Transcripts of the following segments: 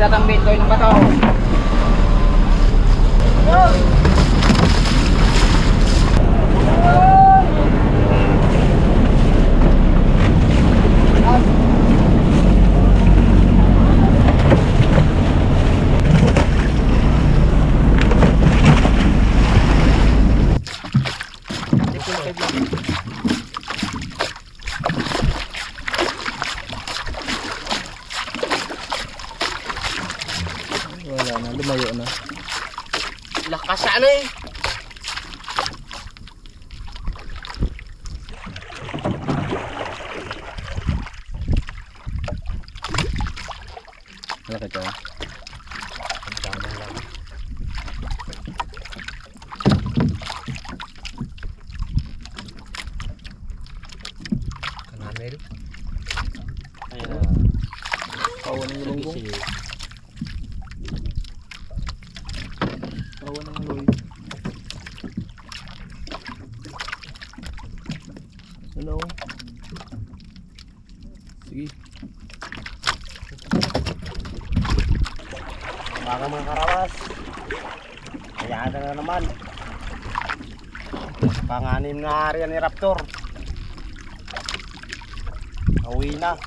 tatambit ko yung bato. Wala na, lumayo na. Lakas ano eh. Malaki to. Kanamel. Ayun. Kawan ng lulunggong. Kawan ng loy. Hello. Sige. Baka mga karawas. Kayaan na naman. Panganim na area ni Raptor. Uwi na.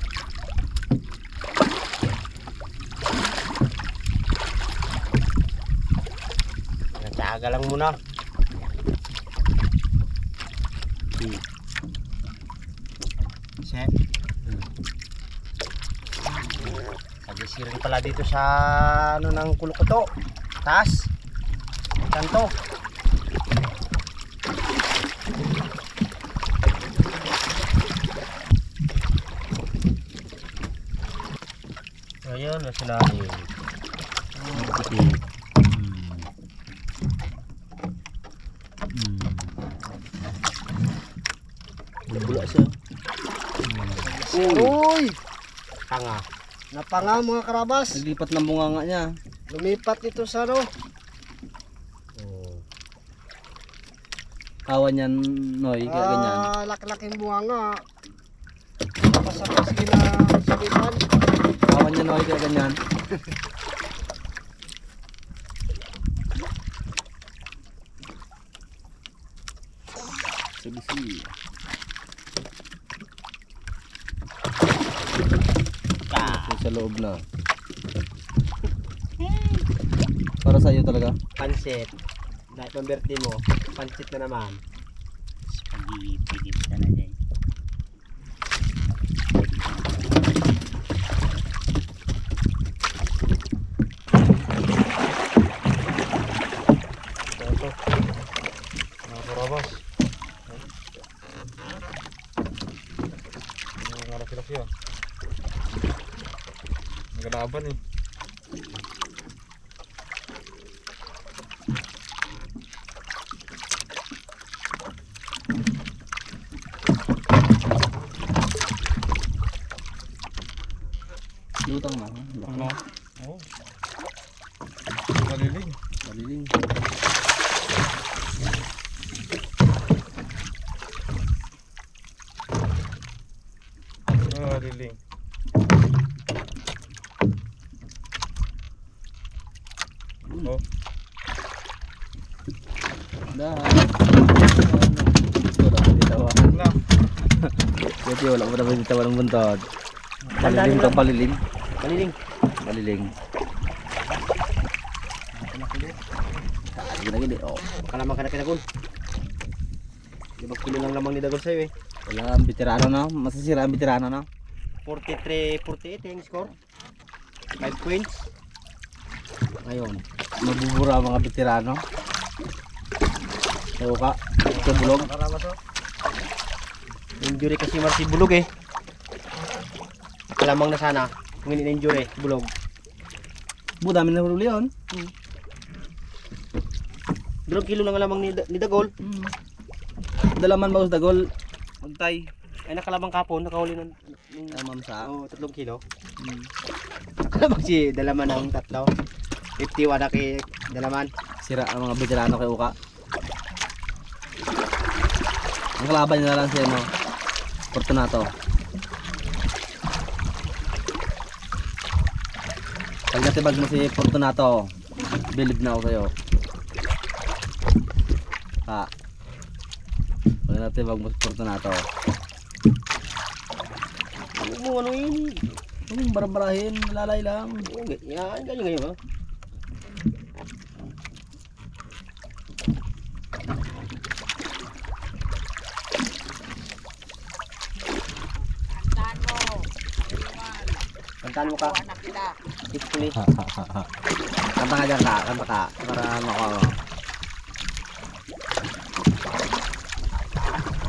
Natsaga lang muna. Set. Pag-isirin pala dito sa ano ng kulukoto. Taas. Kanto. Ayun, nasa lalim. Bula siya. Uy! Tanga. Napanga mga karabas. Naglipat ng bunganga niya. Lumipat ito sa ano. Kawan yan, Noy, kaya ganyan. Laki-laking bunganga. Pasapos kina sabitan. Kawan yan, Noy, kaya ganyan. Sige. Sa loob na. Para sa iyo talaga. Pansit. Dahil pang birthday mo, pansit na naman. Spaghetti ka na dyan. Ito. Mga karabas. Mga laki-laki yan. Nagalaban eh. Lutang na. Ano? Oo. Maliling. Maliling. Maliling. Oh. Dah. Wala pa ditawan. Na. Buti wala pa naman ditawan ng buntod. Maliling kang paliling. Maliling. Maliling. Gini-gini. Oh. Kalamang ka na kinagol. Di ba kilo lang lamang ni Dagol sa'yo eh. Wala ang veterano na. Masasira ang veterano na. 43-48 yung score. 5 points. Ngayon. Mabubura ang mga veterano. Tayo ka. Sa bulog. Injury kasi Marcy bulog eh. Kalamang na sana. Kung hindi na-injury, bulog. Dami na huli yun. 2 kilo lang lamang ni Dagol. Dalaman ba sa dagol? Magtay. Ay nakalamang kapon, nakahuli ng Mamsa. 3 kilo. Nakalamang si dalaman ng 3. 51 na kay dalaman. Sira ang mga veterano kay Uka. Ang kalaban niya na lang si ano, Fortunato. Pag natibag mo si Fortunato, believe na ako sa'yo. Ha? Pag natibag mo si Fortunato. Ano mo, ano yun? Huwag mong barabarahin, lalay lang. Oo, yan, ganyan ha. Kantaan mo ka. Peacefully. Kanta ka dyan ka, kanta ka. Para makuha mo.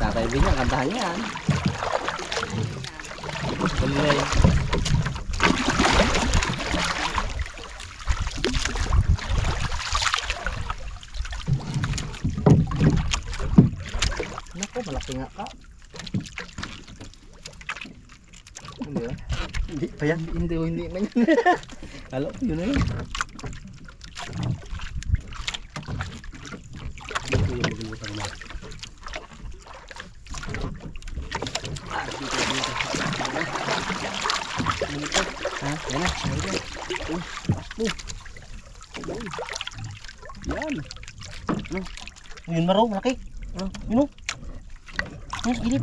Tatay Bin yan, kantahan niya yan. Balilay. Naku, malaki nga ka. Hindi ba? Hindi pa yan. Hindi man yan. Halo, yun na yun. Ha? Yan na. Yan. Yun maro, malaki. Yun o. Yun, gilip.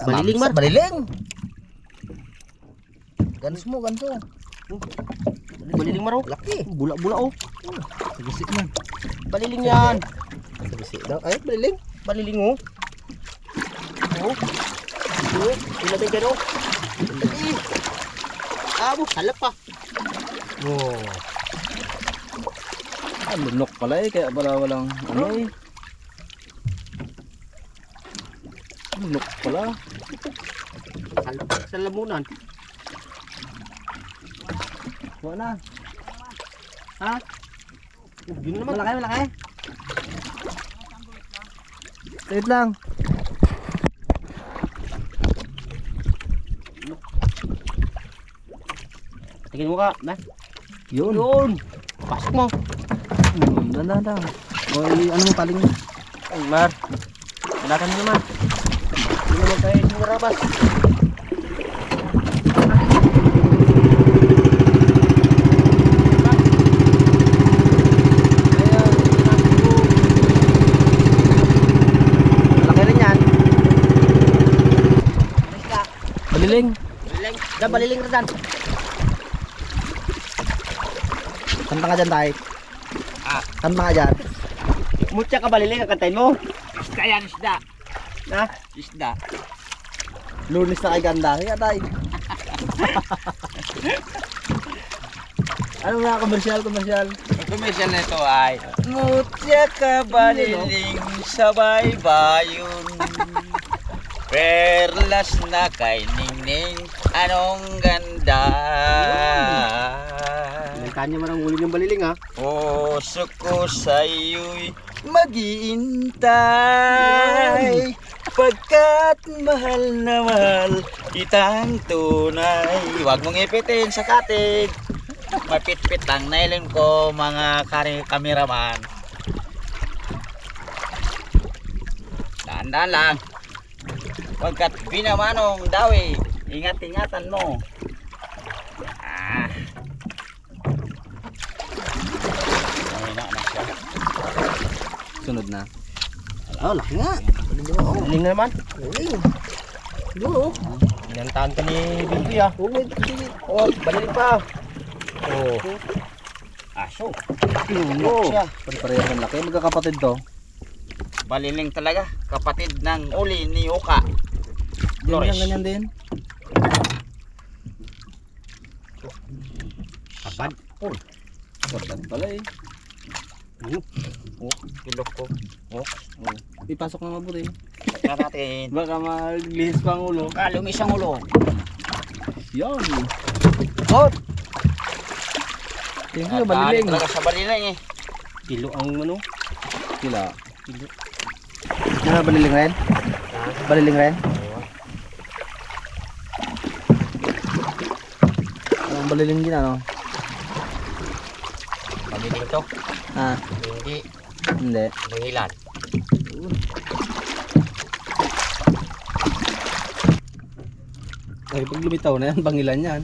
Baliling, Mar. Baliling. Ganso mo, ganso. Baliling maro. Laki. Bula-bula oh. Sagisi man. Baliling yan. Sagisi daw. Ay, baliling. Baliling oh. Oh. Oh, ilagay ka oh. Abo, halap pa. Oh. Ah, lunok pala eh. Kaya pala walang ano eh. Lunok pala. Halap pa sa lamunan. Kuha na. Ha? Yun naman. Malaki, malaki. Wait lang. Tingin mo ka, na. Yun. Yun. Pasok mo. Dahan. O, ano mo paling mo? Ay, Mar. Wala mo naman. Hindi naman kayo yung marabas. Malaki rin yan. Baliling. Baliling. Da, baliling rin dan. Kanta ka dyan tayo. Ah. Kanta ka dyan. Mutya ka baliling, kakantayin mo. Isda yan, isda. Ha? Isda. Lunis na kay ganda. Kaya tayo. Ano nga, komersyal? Ang commercial na ito ay Mutya ka baliling sa baybayon. Perlas na kay Ningning, anong ganda. Kanya man ang huli ng baliling ha. Puso ko sa'yo'y maghihintay, pagkat mahal na mahal kitang tunay. Huwag mong ipitin sa katig, mapitpit lang nailin ko mga kameraman. Daan-daan lang, pagkat binamanong dawi, ingat-ingatan mo. Ah. Sunod na. Oh, laki nga. Baliling na naman. Baliling. Doon oh. Inantahan ka ni Bibi ha. Oh, wait. Oh, baliling pa. Oh. Aso. Oh. Pare-pareho ng laki. Magkakapatid to. Baliling talaga, kapatid ng uli ni Uka. Flores. Ganyan din. Kapad. Oh. Kapatid pala eh. Ilok ko. Ipasok na mabuti. Tignan natin. Baka maglihis pa ang ulo. Lumis ang ulo. Yan. Oh. Thank you, baliling. Talaga sa baliling eh. Kilo ang ano. Kila. Ano, baliling rin? Baliling rin? Anong baliling din ano? Baliling to. Ha? Hindi. Hindi. Bangilan. Ay, pag lumitaw na yan, bangilan yan.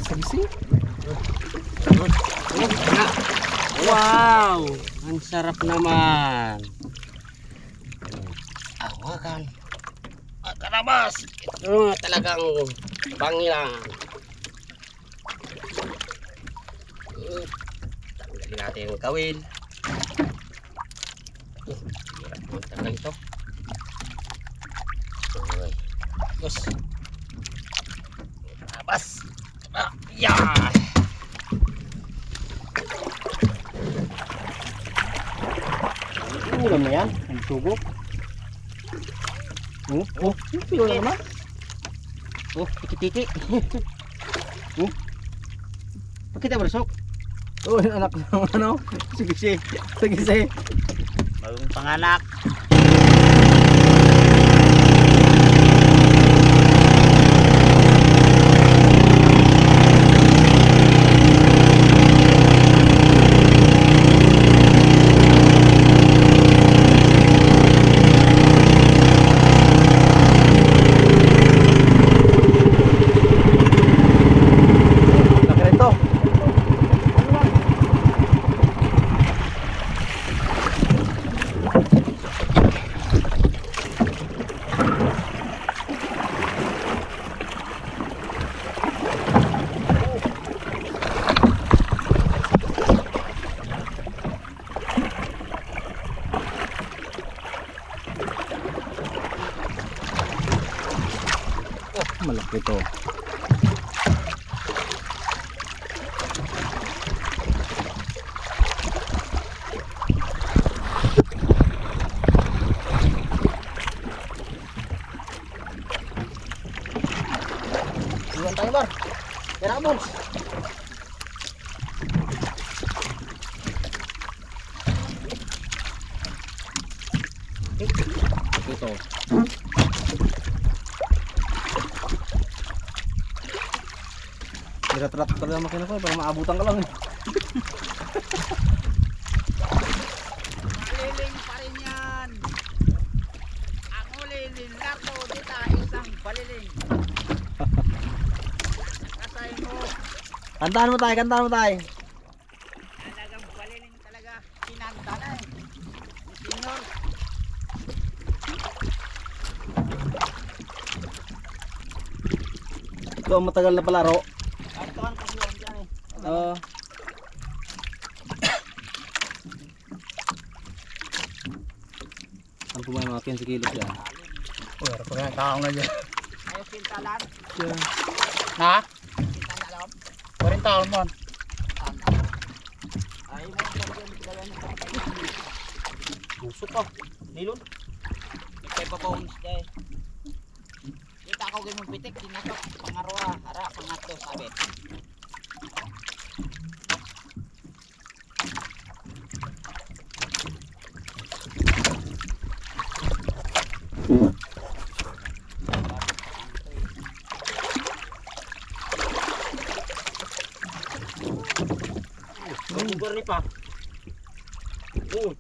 Sagising. Wow! Ang sarap naman. Awakan. Karabas! Ito talagang bangilan. Tanggalin natin yung kawil. Hirap mo tanggal ito. Okay. Yes. Karabas! Yeah! Ulam na yan, ang sugo. Pilo na naman. Tiki-tiki. Pakita mo resok. Yung anak ng ano? Sige. Bagong panganak. Malaki to. Iwan tayo bar. Kaya bons. Ito. Dirat-rat talaga makina ko para maabutan ka lang eh. Baliling pa rin yan. Ang uliling lato dita isang baliling. Kasay mo. Kantahan mo tayo. Talagang baliling talaga. Kinanta na eh. Senyor. Ito ang matagal na palaro. Kantuan ko siya dyan eh. Oo. Ang pumay mga 15 kilos yan. Wala pa nga tao na dyan. Ayaw sintalan. Ha? Sintalan alam. 40 taon mo. Ay mo ang dala niya. Puso ka. Nilon. Ikay pa bones day. Kita ako gimong pitik. Tinasok. Pangarwa. Hara. Pangatlo. Sabi. Bugar ni pa. Bugar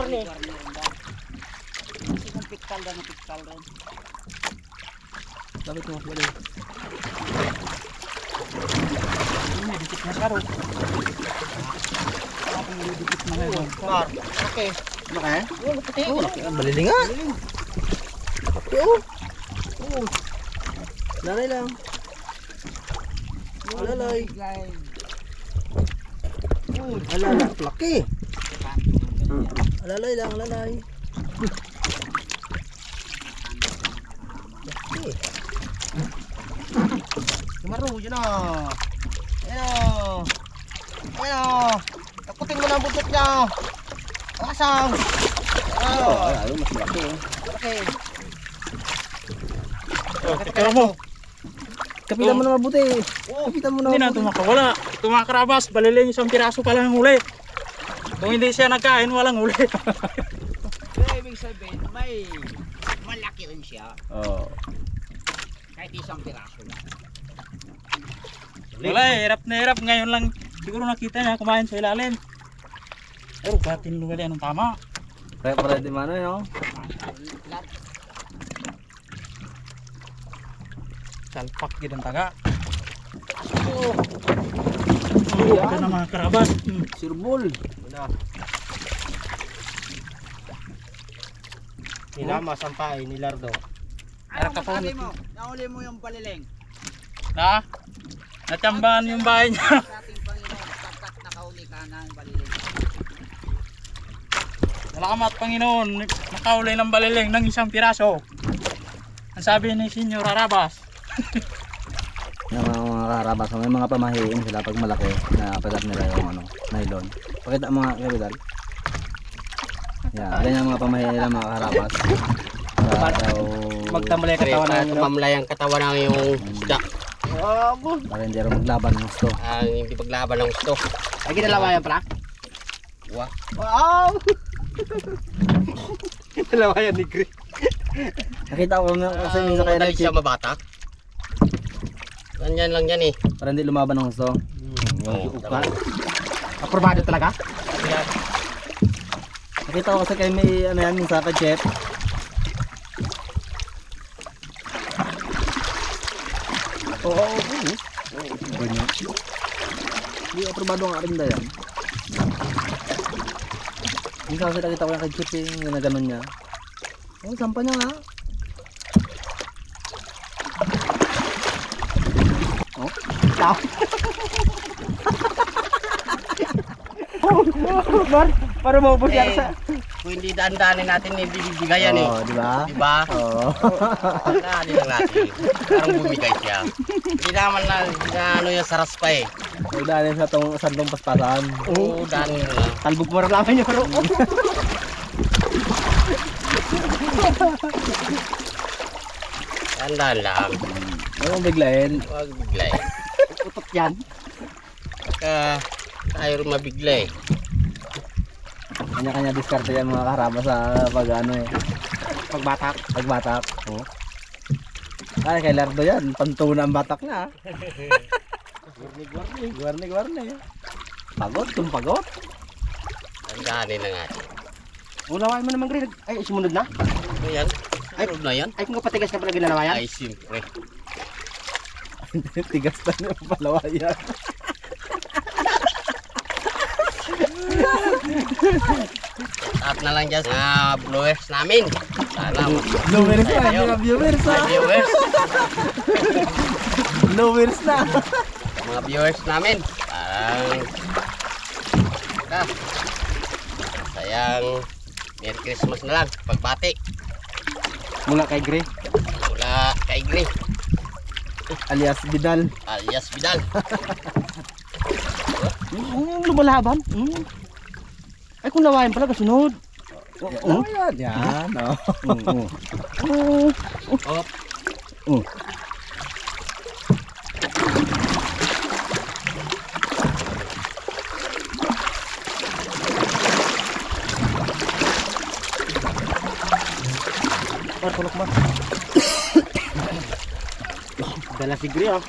ni. Kasi kung piktal rin. Piktal rin. Dapat mo balik. Dikit na karo. Dikit na ngayon. Mar. Okay. Laki? Oh, puti. Baliling nga. Laki oh. Lalay lang. Alalay. Alalay. Laki. Alalay lang. Alalay. Laki. Maro, yun o. Ayan o. Ayan o. Takutin mo na ang buntot niya. Asang. Ayaw, mas malaki oh. Okay. Pero mo, Kapitan mo na mabuti. Oh, Kapitan mo na hindi na mabuti. tumakawala. Tumakarabas, baliling isang piraso pa lang ang huli. Kung hindi siya nagkain, walang huli. Pero ibig sabihin, may malaki rin siya. Oo. Kahit isang piraso lang. Wala eh, hirap na hirap. Ngayon lang siguro nakita niya kumain sa ilalim. Pero batin lugar yan ang tama. Pare di mana no? Salpak gid ang taga. Oh, ito na mga karabas. Sirbol. Nilama, sampay, nilardo. Ano masabi mo? Nahuli mo yung baliling. Na? Natsambahan yung bahay niya. Sa ating Panginoon, sapkat nakahuli ka ng baliling. Salamat Panginoon, nakahuli ng baliling ng isang piraso. Ang sabi ni Senyor Arabas. Yung mga karabas, may mga pamahiin sila pag malaki na pagat nila yung ano, nylon. Pakita mga kapital. Yan, ganyan mga pamahiin nila mga karabas. Para daw Magtamlay ang katawan ng Tumamlay ang katawan ng yung isda. para hindi rin maglaban ng gusto. Ang hindi paglaban ng gusto. Ay, ginalawa yan pala? Wah. Wow! Dalawa yan ni Gre. Nakita ko kasi minsan kaya Madali siya nag-chip mabatak. Ganyan lang yan eh. para hindi lumaban ng gusto. Oo, Uka. Aprobado talaga? Nakita ko kasi kay may ano yan minsan kay chef. Oo, ganyan. Hindi aprobado nga rin yan. Minsan kasi nakita ko yung kay chef yung ginaganon niya. Oh, sampa niya nga. Oh, Tao. Para maubos yan sa... Kung hindi daan-daanin natin, ibibigay yan eh. oh, di ba? Diba? Oo. Daanin lang natin. Parang bumigay siya. Hindi naman na ano yung saras pa eh. Ay, dahil sa tong sandong paspasan. Oo, daanin mo lang. Talbog mo lang yung pero. Tandaan lang. Ano biglayin? Huwag biglay. Utot yan. Baka tayo rin mabiglay. Kanya-kanya diskarte yan mga karaba sa pag ano eh. Pagbatak. Pagbatak. Oh. Ay, kay Lardo yan. Pantuna ang batak na. Guarni. Pagod, tumpagot. Tandaanin na natin. Unawain mo naman Gre. Ay, sumunod na. Ano yan? Ay, na yan? Ay, kung kapatigas ka pala ginalawa yan. Ay, siyempre. Tigas na yung palawa yan. At na lang dyan sa viewers namin. Sana Viewers na, Ayaw. mga viewers mga na. viewers. Viewers na. Mga viewers namin. Parang sayang Merry Christmas na lang. Pagbati. Mula kay Gre. Mula kay Gre Alias Bidal. alias Vidal. Yung lumalaban. Ay, kung nawain pala kasunod. Oh, yan. Yan. Oh, Tulok mo. Dala si Gre, oh.